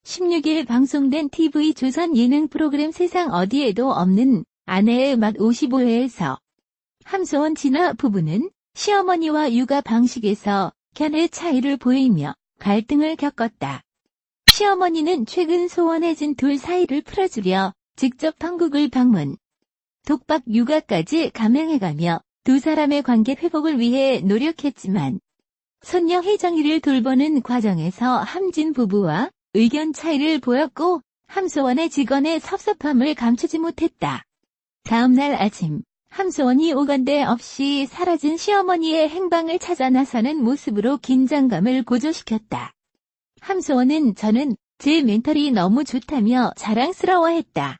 16일 방송된 TV조선 예능 프로그램 세상 어디에도 없는 아내의 맛 55회에서 함소원 진아 부부는 시어머니와 육아 방식에서 견해 차이를 보이며 갈등을 겪었다. 시어머니는 최근 소원해진 둘 사이를 풀어주려 직접 한국을 방문, 독박 육아까지 감행해가며 두 사람의 관계 회복을 위해 노력했지만 손녀 혜정이를 돌보는 과정에서 함진 부부와 의견 차이를 보였고 함소원의 직원의 섭섭함을 감추지 못했다. 다음날 아침 함소원이 오간데 없이 사라진 시어머니의 행방을 찾아 나서는 모습으로 긴장감을 고조시켰다. 함소원은 저는 제 멘탈이 너무 좋다며 자랑스러워했다.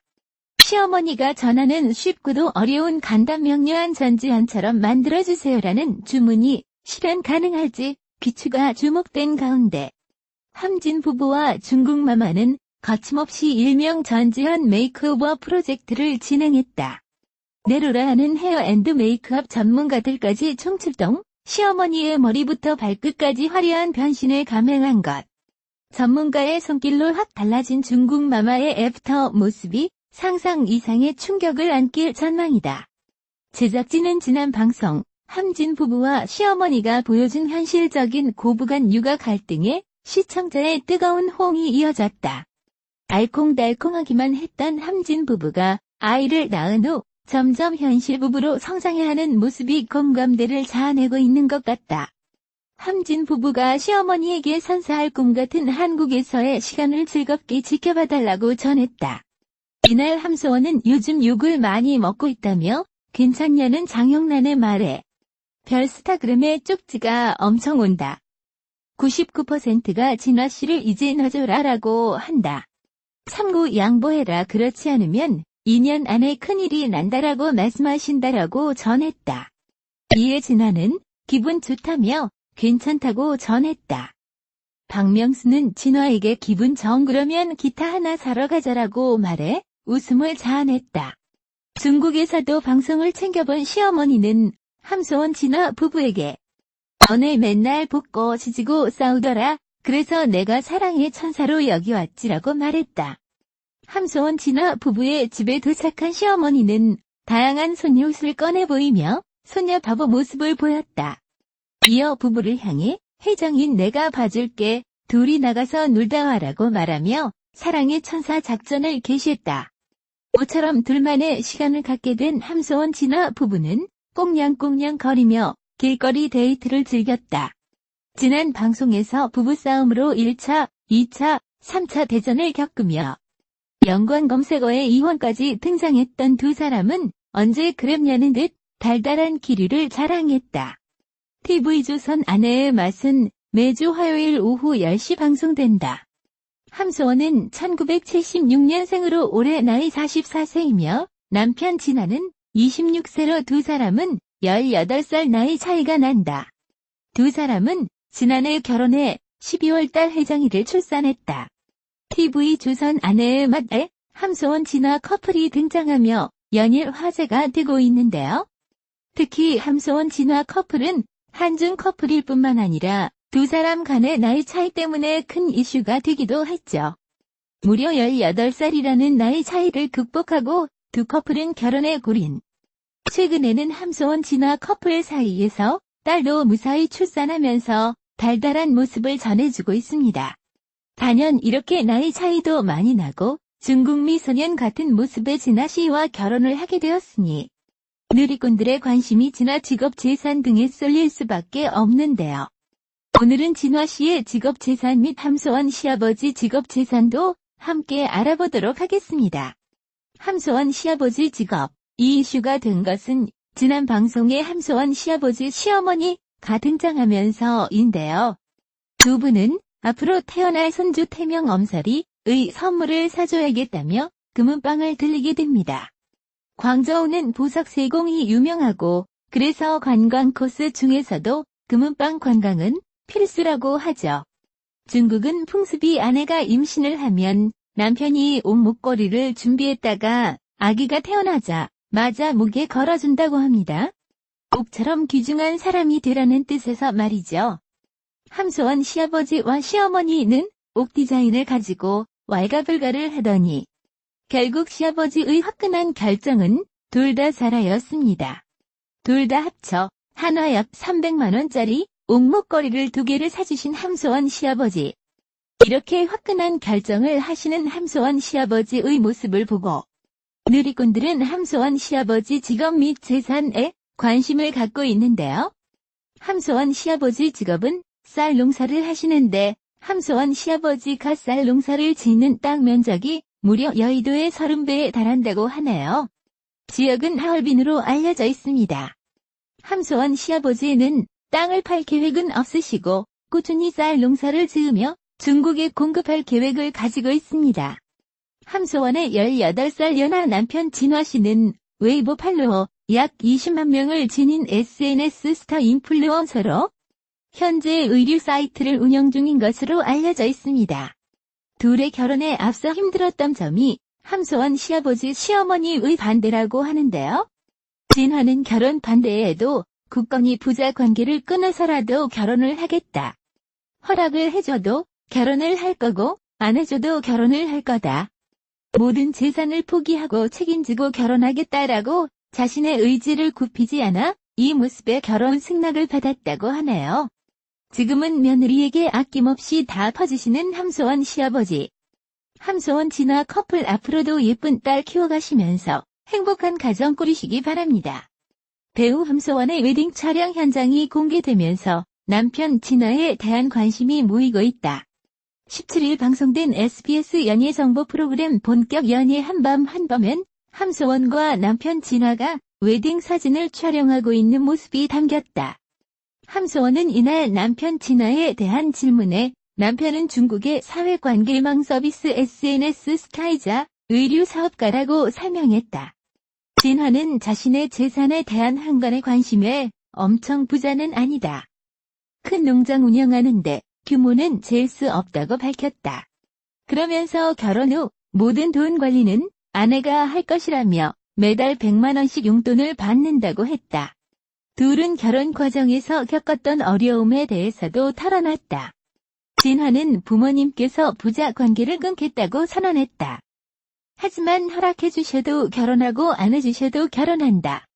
시어머니가 전하는 쉽고도 어려운 간단 명료한 전지현처럼 만들어주세요라는 주문이 실현 가능할지 귀추가 주목된 가운데 함진 부부와 중국 마마는 거침없이 일명 전지현 메이크오버 프로젝트를 진행했다. 네로라 하는 헤어앤드 메이크업 전문가들까지 총출동, 시어머니의 머리부터 발끝까지 화려한 변신을 감행한 것. 전문가의 손길로 확 달라진 중국 마마의 애프터 모습이 상상 이상의 충격을 안길 전망이다. 제작진은 지난 방송, 함진 부부와 시어머니가 보여준 현실적인 고부간 육아 갈등에 시청자의 뜨거운 호응이 이어졌다. 알콩달콩하기만 했던 함진 부부가 아이를 낳은 후 점점 현실 부부로 성장해야 하는 모습이 공감대를 자아내고 있는 것 같다. 함진 부부가 시어머니에게 선사할 꿈 같은 한국에서의 시간을 즐겁게 지켜봐달라고 전했다. 이날 함소원은 요즘 욕을 많이 먹고 있다며 괜찮냐는 장영란의 말에 별스타그램의 쪽지가 엄청 온다. 99%가 진화씨를 이제 놔줘라 라고 한다. 참고 양보해라, 그렇지 않으면 2년 안에 큰일이 난다라고 말씀하신다라고 전했다. 이에 진화는 기분 좋다며 괜찮다고 전했다. 박명수는 진화에게 기분 정 그러면 기타 하나 사러 가자라고 말해 웃음을 자아냈다. 중국에서도 방송을 챙겨본 시어머니는 함소원 진화 부부에게 너네 맨날 볶고 지지고 싸우더라. 그래서 내가 사랑의 천사로 여기 왔지라고 말했다. 함소원 진화 부부의 집에 도착한 시어머니는 다양한 손녀옷을 꺼내 보이며 손녀 바보 모습을 보였다. 이어 부부를 향해 혜정인 내가 봐줄게, 둘이 나가서 놀다 와라고 말하며 사랑의 천사 작전을 개시했다. 모처럼 둘만의 시간을 갖게 된 함소원 진화 부부는 꽁냥꽁냥 거리며 길거리 데이트를 즐겼다. 지난 방송에서 부부싸움으로 1차, 2차, 3차 대전을 겪으며 연관 검색어에 이혼까지 등장했던 두 사람은 언제 그랬냐는 듯 달달한 기류를 자랑했다. TV조선 아내의 맛은 매주 화요일 오후 10시 방송된다. 함소원은 1976년생으로 올해 나이 44세이며 남편 진아는 26세로 두 사람은 18살 나이 차이가 난다. 두 사람은 지난해 결혼해 12월 달 혜정이를 출산했다. TV조선 아내의 맛에 함소원 진아 커플이 등장하며 연일 화제가 되고 있는데요. 특히 함소원 진아 커플은 한중 커플일 뿐만 아니라 두 사람 간의 나이 차이 때문에 큰 이슈가 되기도 했죠. 무려 18살이라는 나이 차이를 극복하고 두 커플은 결혼에 골인. 최근에는 함소원 진아 커플 사이에서 딸도 무사히 출산하면서 달달한 모습을 전해주고 있습니다. 단연 이렇게 나이 차이도 많이 나고 중국 미소년 같은 모습의 진아 씨와 결혼을 하게 되었으니 누리꾼들의 관심이 진아 직업 재산 등에 쏠릴 수밖에 없는데요. 오늘은 진화 씨의 직업 재산 및 함소원 시아버지 직업 재산도 함께 알아보도록 하겠습니다. 함소원 시아버지 직업, 이 이슈가 된 것은 지난 방송에 함소원 시아버지 시어머니가 등장하면서인데요. 두 분은 앞으로 태어날 손주 태명 엄설이의 선물을 사줘야겠다며 금은방을 들리게 됩니다. 광저우는 보석 세공이 유명하고 그래서 관광 코스 중에서도 금은방 관광은 필수라고 하죠. 중국은 풍습이 아내가 임신을 하면 남편이 옷 목걸이를 준비했다가 아기가 태어나자마자 목에 걸어준다고 합니다. 옥처럼 귀중한 사람이 되라는 뜻에서 말이죠. 함소원 시아버지와 시어머니는 옥 디자인을 가지고 왈가불가를 하더니 결국 시아버지의 화끈한 결정은 둘 다 사라였습니다. 둘 다 합쳐 한화 약 300만원짜리 옥목걸이를 2개를 사주신 함소원 시아버지. 이렇게 화끈한 결정을 하시는 함소원 시아버지의 모습을 보고 누리꾼들은 함소원 시아버지 직업 및 재산에 관심을 갖고 있는데요. 함소원 시아버지 직업은 쌀 농사를 하시는데 함소원 시아버지가 쌀 농사를 짓는 땅 면적이 무려 여의도의 30배에 달한다고 하네요. 지역은 하얼빈으로 알려져 있습니다. 함소원 시아버지는 땅을 팔 계획은 없으시고 꾸준히 쌀 농사를 지으며 중국에 공급할 계획을 가지고 있습니다. 함소원의 18살 연하 남편 진화씨는 웨이보 팔로워 약 20만 명을 지닌 SNS 스타 인플루언서로 현재 의류 사이트를 운영 중인 것으로 알려져 있습니다. 둘의 결혼에 앞서 힘들었던 점이 함소원 시아버지 시어머니의 반대라고 하는데요. 진화는 결혼 반대에도 굳건히 부자 관계를 끊어서라도 결혼을 하겠다. 허락을 해줘도 결혼을 할 거고 안 해줘도 결혼을 할 거다. 모든 재산을 포기하고 책임지고 결혼하겠다라고 자신의 의지를 굽히지 않아 이 모습에 결혼 승낙을 받았다고 하네요. 지금은 며느리에게 아낌없이 다 퍼주시는 함소원 시아버지. 함소원 진화 커플 앞으로도 예쁜 딸 키워가시면서 행복한 가정 꾸리시기 바랍니다. 배우 함소원의 웨딩 촬영 현장이 공개되면서 남편 진화에 대한 관심이 모이고 있다. 17일 방송된 SBS 연예 정보 프로그램 본격 연예 한밤엔 함소원과 남편 진화가 웨딩 사진을 촬영하고 있는 모습이 담겼다. 함소원은 이날 남편 진화에 대한 질문에 남편은 중국의 사회관계망 서비스 SNS 스타이자 의류 사업가라고 설명했다. 진화는 자신의 재산에 대한 한간의 관심에 엄청 부자는 아니다. 큰 농장 운영하는데 규모는 잴 수 없다고 밝혔다. 그러면서 결혼 후 모든 돈 관리는 아내가 할 것이라며 매달 100만 원씩 용돈을 받는다고 했다. 둘은 결혼 과정에서 겪었던 어려움에 대해서도 털어놨다. 진화는 부모님께서 부자 관계를 끊겠다고 선언했다. 하지만 허락해주셔도 결혼하고 안 해주셔도 결혼한다.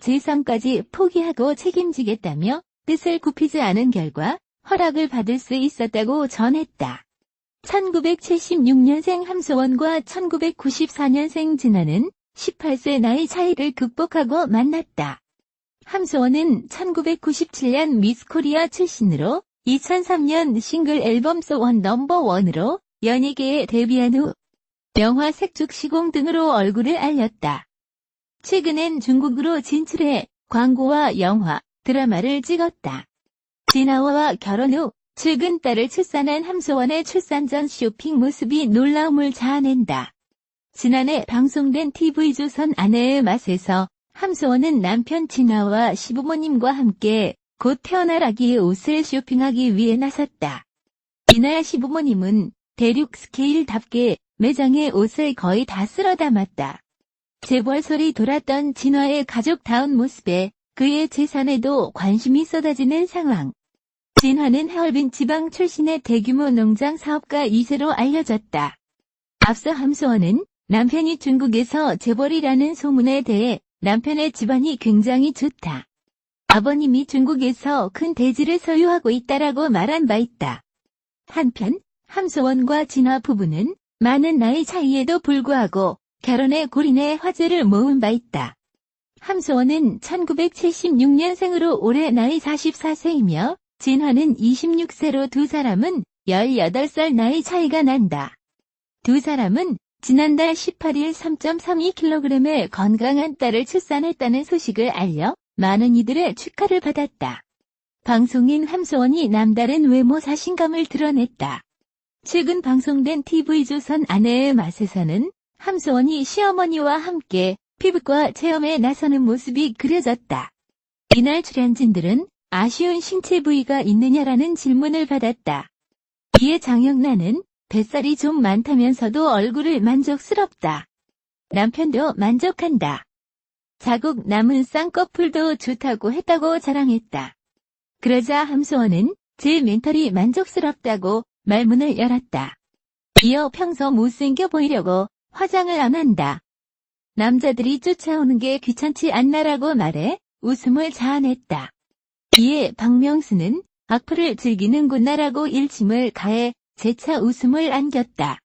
재산까지 포기하고 책임지겠다며 뜻을 굽히지 않은 결과 허락을 받을 수 있었다고 전했다. 1976년생 함소원과 1994년생 진화는 18세 나이 차이를 극복하고 만났다. 함소원은 1997년 미스코리아 출신으로 2003년 싱글 앨범 소원 넘버원으로 연예계에 데뷔한 후 영화 색죽 시공 등으로 얼굴을 알렸다. 최근엔 중국으로 진출해 광고와 영화, 드라마를 찍었다. 진화와 결혼 후 최근 딸을 출산한 함소원의 출산 전 쇼핑 모습이 놀라움을 자아낸다. 지난해 방송된 TV조선 아내의 맛에서 함소원은 남편 진화와 시부모님과 함께 곧 태어날 아기의 옷을 쇼핑하기 위해 나섰다. 이날 시부모님은 대륙 스케일답게 매장에 옷을 거의 다 쓸어 담았다. 재벌설이 돌았던 진화의 가족다운 모습에 그의 재산에도 관심이 쏟아지는 상황. 진화는 하얼빈 지방 출신의 대규모 농장 사업가 2세로 알려졌다. 앞서 함소원은 남편이 중국에서 재벌이라는 소문에 대해 남편의 집안이 굉장히 좋다. 아버님이 중국에서 큰 대지를 소유하고 있다라고 말한 바 있다. 한편 함소원과 진화 부부는 많은 나이 차이에도 불구하고 결혼에 골인의 화제를 모은 바 있다. 함소원은 1976년생으로 올해 나이 44세이며 진화는 26세로 두 사람은 18살 나이 차이가 난다. 두 사람은 지난달 18일 3.32kg의 건강한 딸을 출산했다는 소식을 알려 많은 이들의 축하를 받았다. 방송인 함소원이 남다른 외모 자신감을 드러냈다. 최근 방송된 TV조선 아내의 맛에서는 함소원이 시어머니와 함께 피부과 체험에 나서는 모습이 그려졌다. 이날 출연진들은 아쉬운 신체 부위가 있느냐라는 질문을 받았다. 이에 장영란은 뱃살이 좀 많다면서도 얼굴을 만족스럽다. 남편도 만족한다. 자국 남은 쌍꺼풀도 좋다고 했다고 자랑했다. 그러자 함소원은 제 멘탈이 만족스럽다고 말문을 열었다. 이어 평소 못생겨 보이려고 화장을 안 한다. 남자들이 쫓아오는 게 귀찮지 않나라고 말해 웃음을 자아냈다. 이에 박명수는 악플을 즐기는구나라고 일침을 가해 재차 웃음을 안겼다.